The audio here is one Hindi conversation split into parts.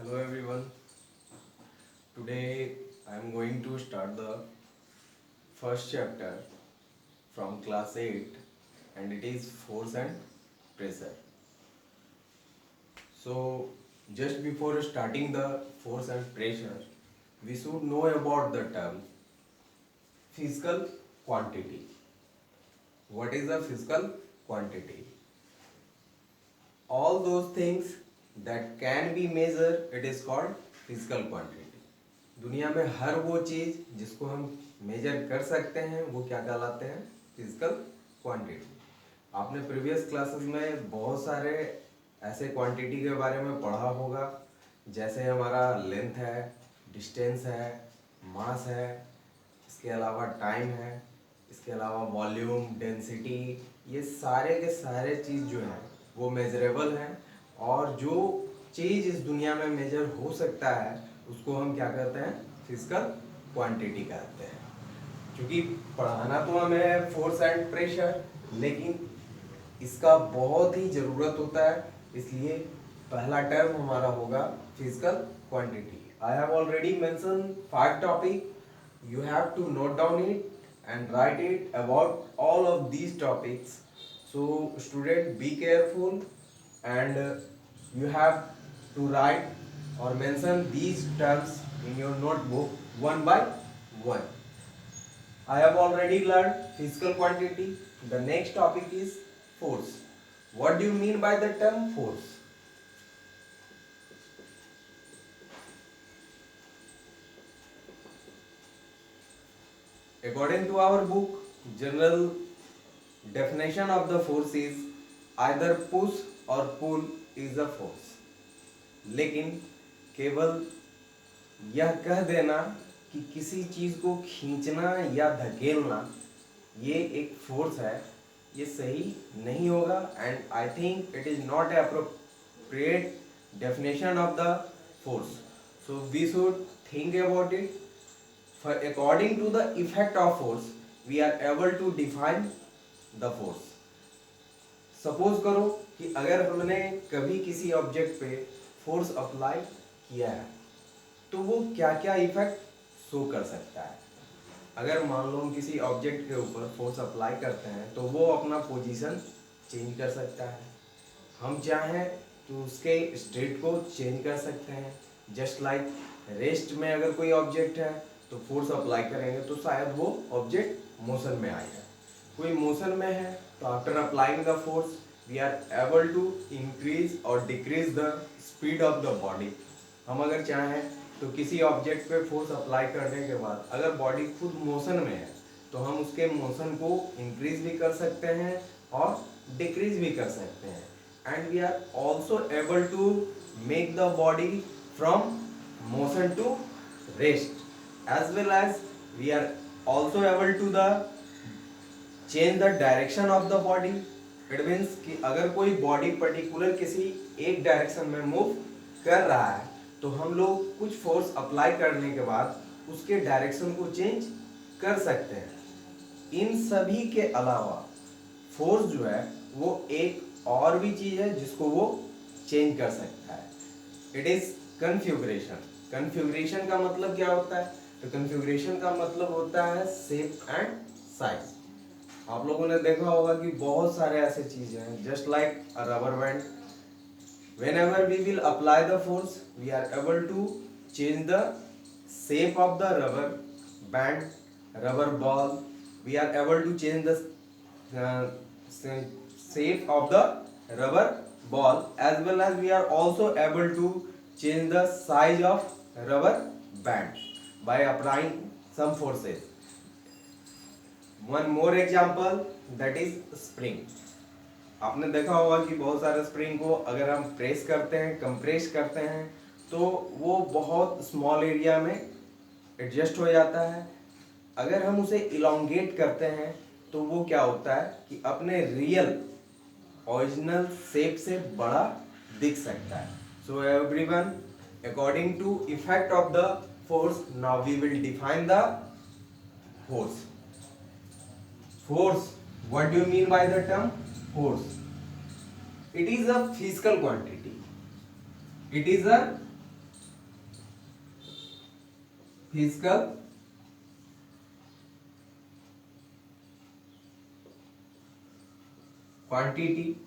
Hello everyone. Today I am going to start the first chapter from class 8 and it is force and pressure. So just before starting the force and pressure, we should know about the term physical quantity. What is a physical quantity? All those things that can be measured, it is called physical quantity. दुनिया में हर वो चीज़ जिसको हम मेजर कर सकते हैं वो क्या कहलाते हैं? Physical quantity. आपने प्रीवियस क्लासेस में बहुत सारे ऐसे क्वांटिटी के बारे में पढ़ा होगा, जैसे हमारा लेंथ है, डिस्टेंस है, मास है, इसके अलावा टाइम है, इसके अलावा वॉल्यूम, डेंसिटी, ये सारे के सारे चीज़ जो हैं वो मेजरेबल हैं. और जो चीज़ इस दुनिया में मेजर हो सकता है उसको हम क्या कहते हैं? फिजिकल क्वांटिटी कहते हैं. क्योंकि पढ़ाना तो हमें फोर्स एंड प्रेशर, लेकिन इसका बहुत ही ज़रूरत होता है, इसलिए पहला टर्म हमारा होगा physical quantity. I have already mention 5 topic. You have to note down it and write it about all of these topics. So student, be careful and you have to write or mention these terms in your notebook one by one. I have already learned physical quantity. The next topic is force. What do you mean by the term force? According to our book, general definition of the force is either push or pull is a force. लेकिन केवल यह कह देना कि किसी चीज़ को खींचना या धकेलना ये एक फोर्स है, ये सही नहीं होगा. And I think it is not a appropriate definition of the force. So we should think about it. For according to the effect of force, we are able to define the force. Suppose करो कि अगर हमने कभी किसी ऑब्जेक्ट पे फोर्स अप्लाई किया है तो वो क्या क्या इफेक्ट शो कर सकता है. अगर मान लो हम किसी ऑब्जेक्ट के ऊपर फोर्स अप्लाई करते हैं तो वो अपना पोजीशन चेंज कर सकता है. हम चाहें तो उसके स्टेट को चेंज कर सकते हैं. जस्ट लाइक रेस्ट में अगर कोई ऑब्जेक्ट है तो फोर्स अप्लाई करेंगे तो शायद वो ऑब्जेक्ट मोशन में आएगा. कोई मोशन में है तो after applying the force we are able to increase और decrease the speed of the body. हम अगर चाहें तो किसी ऑब्जेक्ट पे फोर्स अप्लाई करने के बाद अगर बॉडी खुद मोशन में है तो हम उसके मोशन को इंक्रीज भी कर सकते हैं और डिक्रीज भी कर सकते हैं. And we are also able to make the body from motion to rest, as well as we are also able to the change the direction of the body. It means कि अगर कोई बॉडी पर्टिकुलर किसी एक डायरेक्शन में मूव कर रहा है तो हम लोग कुछ फोर्स अप्लाई करने के बाद उसके डायरेक्शन को चेंज कर सकते हैं. इन सभी के अलावा फोर्स जो है वो एक और भी चीज है जिसको वो चेंज कर सकता है. It is configuration. कन्फिगरेशन का मतलब क्या होता है? तो कन्फिगरेशन का मतलब होता है शेप एंड साइज. आप लोगों ने देखा होगा कि बहुत सारे ऐसे चीजें हैं just like a rubber band. whenever we will apply the force we are able to change the shape of the rubber band, rubber ball. We are able to change the shape of the rubber ball, as well as we are also able to change the size of rubber band by applying some forces. One more example, that is spring. आपने देखा होगा कि बहुत सारे स्प्रिंग को अगर हम प्रेस करते हैं, कंप्रेस करते हैं तो वो बहुत स्मॉल एरिया में एडजस्ट हो जाता है. अगर हम उसे इलोंगेट करते हैं तो वो क्या होता है कि अपने रियल ओरिजिनल शेप से बड़ा दिख सकता है. So everyone, according to effect of the force, now we will define the force. Force, what do you mean by the term force? It is a physical quantity. It is a physical quantity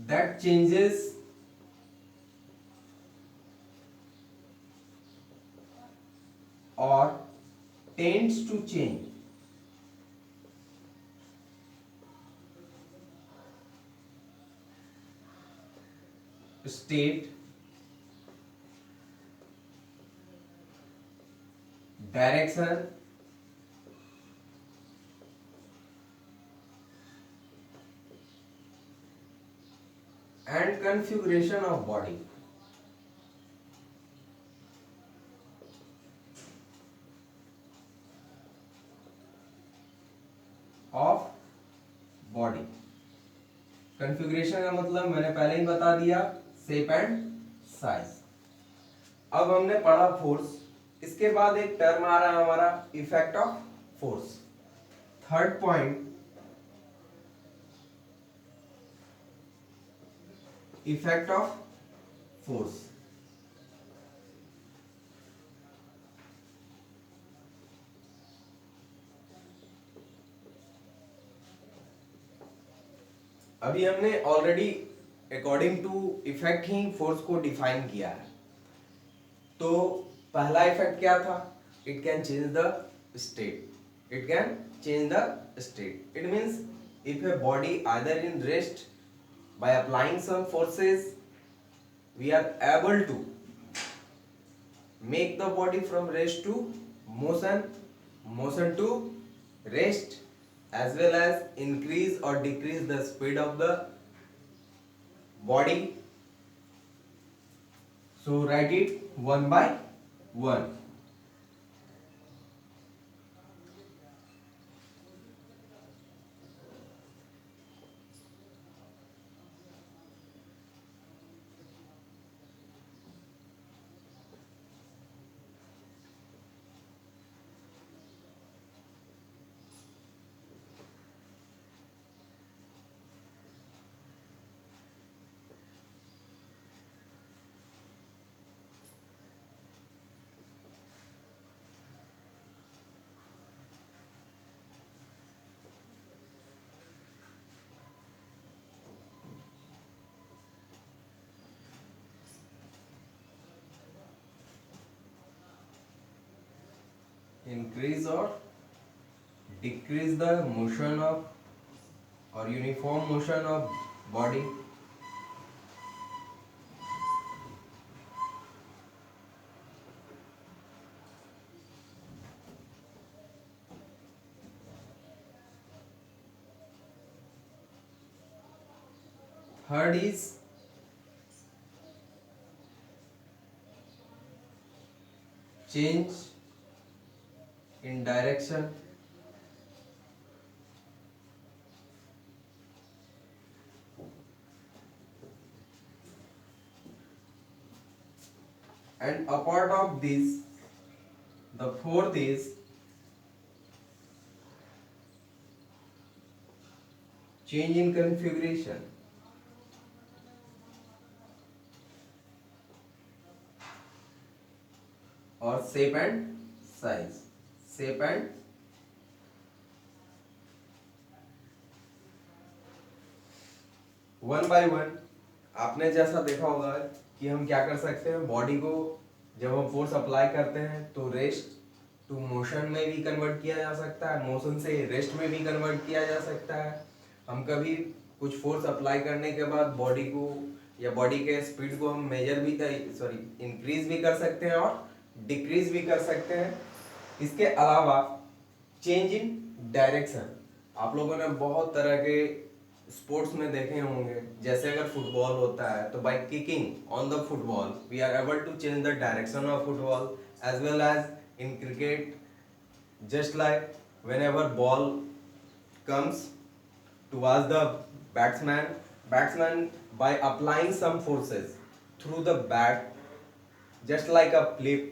that changes or tends to change state, direction, and configuration of body. Of body. Configuration का मतलब मैंने पहले ही बता दिया, शेप एंड साइज। अब हमने पढ़ा फोर्स, इसके बाद एक टर्म आ रहा है हमारा effect of force. Third point, effect of force. अभी हमने ऑलरेडी अकॉर्डिंग टू इफेक्ट ही फोर्स को डिफाइन किया है। तो पहला इफेक्ट क्या था? It can change the state. It can change the state. It means if a body either in rest by applying some forces we are able to make the body from rest to motion, motion to rest, as well as increase or decrease the speed of the body. So write it one by one. Increase or decrease the motion of or uniform motion of body. Third is change in direction. And apart of this, the fourth is change in configuration. Or shape and size. Shape and one by one आपने जैसा देखा होगा कि हम क्या कर सकते हैं, बॉडी को जब हम फोर्स अप्लाई करते हैं तो रेस्ट टू मोशन में भी कन्वर्ट किया जा सकता है, मोशन से रेस्ट में भी कन्वर्ट किया जा सकता है। हम कभी कुछ फोर्स अप्लाई करने के बाद बॉडी को या बॉडी के स्पीड को हम मेजर भी इंक्रीज भी कर सकते हैं और डिक्रीज भी कर सकते हैं। इसके अलावा चेंज इन डायरेक्शन, आप लोगों ने बहुत तरह के स्पोर्ट्स में देखे होंगे, जैसे अगर फुटबॉल होता है तो by kicking on the football we are able to change the direction of football, as well as in cricket just like whenever ball comes towards the batsman by applying some forces through the bat just like a flip,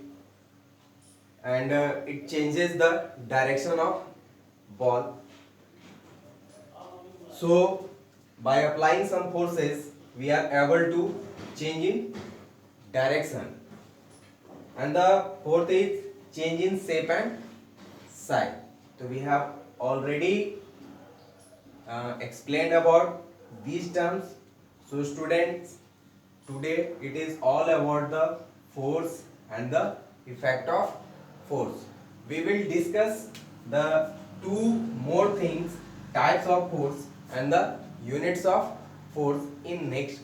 and it changes the direction of ball. So by applying some forces we are able to change in direction, and the fourth is change in shape and size. So we have already explained about these terms. So students, today it is all about the force and the effect of force. We will discuss the two more things, types of force and the units of force in next